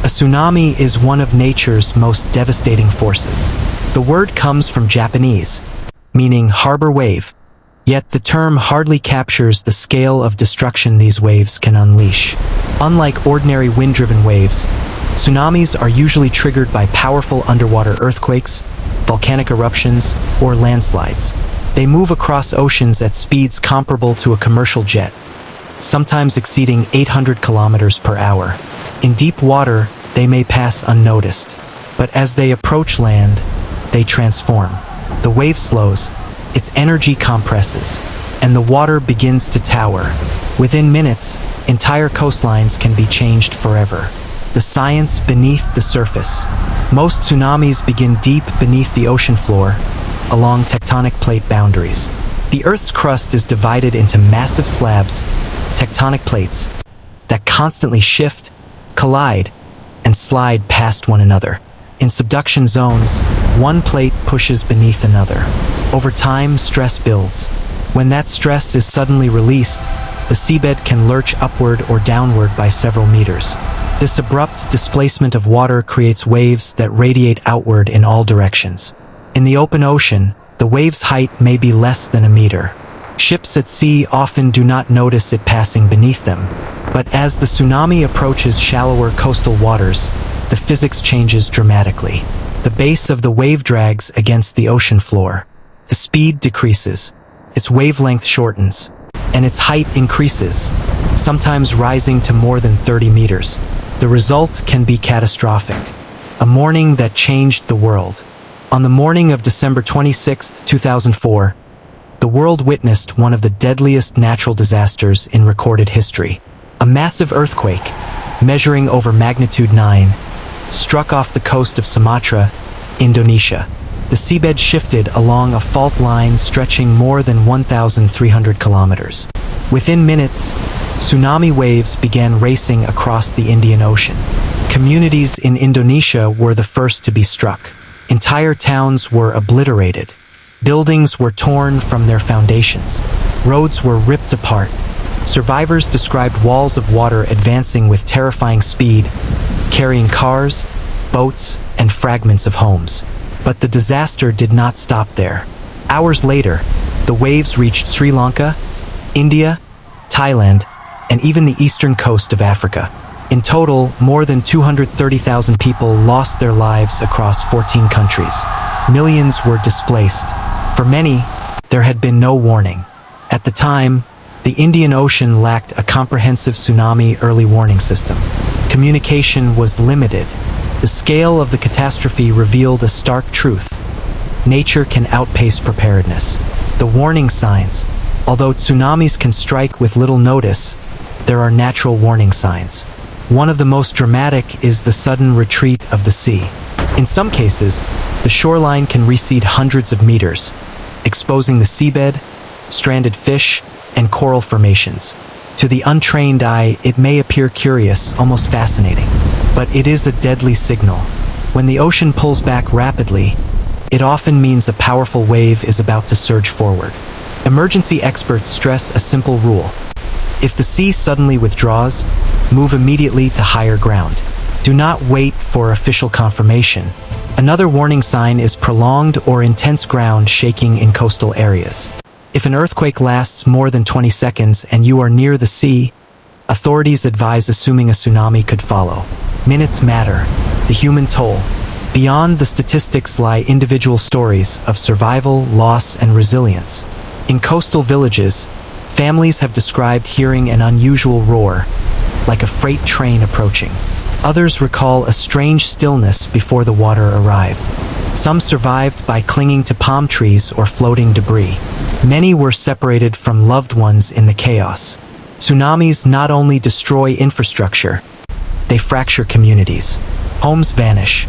A tsunami is one of nature's most devastating forces. The word comes from Japanese, meaning harbor wave, yet the term hardly captures the scale of destruction these waves can unleash. Unlike ordinary wind-driven waves, tsunamis are usually triggered by powerful underwater earthquakes, volcanic eruptions, or landslides. They move across oceans at speeds comparable to a commercial jet, sometimes exceeding 800 kilometers per hour. In deep water, they may pass unnoticed, but as they approach land, they transform. The wave slows, its energy compresses, and the water begins to tower. Within minutes, entire coastlines can be changed forever. The science beneath the surface. Most tsunamis begin deep beneath the ocean floor, along tectonic plate boundaries. The Earth's crust is divided into massive slabs, tectonic plates, that constantly shift, collide, and slide past one another. In subduction zones, one plate pushes beneath another. Over time, stress builds. When that stress is suddenly released, the seabed can lurch upward or downward by several meters. This abrupt displacement of water creates waves that radiate outward in all directions. In the open ocean, the wave's height may be less than a meter. Ships at sea often do not notice it passing beneath them, but as the tsunami approaches shallower coastal waters, the physics changes dramatically. The base of the wave drags against the ocean floor. The speed decreases, its wavelength shortens, and its height increases, sometimes rising to more than 30 meters. The result can be catastrophic. A morning that changed the world. On the morning of December 26, 2004, the world witnessed one of the deadliest natural disasters in recorded history. A massive earthquake, measuring over magnitude 9, struck off the coast of Sumatra, Indonesia. The seabed shifted along a fault line stretching more than 1,300 kilometers. Within minutes, tsunami waves began racing across the Indian Ocean. Communities in Indonesia were the first to be struck. Entire towns were obliterated. Buildings were torn from their foundations. Roads were ripped apart. Survivors described walls of water advancing with terrifying speed, carrying cars, boats, and fragments of homes. But the disaster did not stop there. Hours later, the waves reached Sri Lanka, India, Thailand, and even the eastern coast of Africa. In total, more than 230,000 people lost their lives across 14 countries. Millions were displaced. For many, there had been no warning. At the time, the Indian Ocean lacked a comprehensive tsunami early warning system. Communication was limited. The scale of the catastrophe revealed a stark truth. Nature can outpace preparedness. The warning signs. Although tsunamis can strike with little notice, there are natural warning signs. One of the most dramatic is the sudden retreat of the sea. In some cases, the shoreline can recede hundreds of meters, exposing the seabed, stranded fish, and coral formations. To the untrained eye, it may appear curious, almost fascinating. But it is a deadly signal. When the ocean pulls back rapidly, it often means a powerful wave is about to surge forward. Emergency experts stress a simple rule. If the sea suddenly withdraws, move immediately to higher ground. Do not wait for official confirmation. Another warning sign is prolonged or intense ground shaking in coastal areas. If an earthquake lasts more than 20 seconds and you are near the sea, authorities advise assuming a tsunami could follow. Minutes matter. The human toll. Beyond the statistics lie individual stories of survival, loss, and resilience. In coastal villages, families have described hearing an unusual roar, like a freight train approaching. Others recall a strange stillness before the water arrived. Some survived by clinging to palm trees or floating debris. Many were separated from loved ones in the chaos. Tsunamis not only destroy infrastructure, they fracture communities. Homes vanish,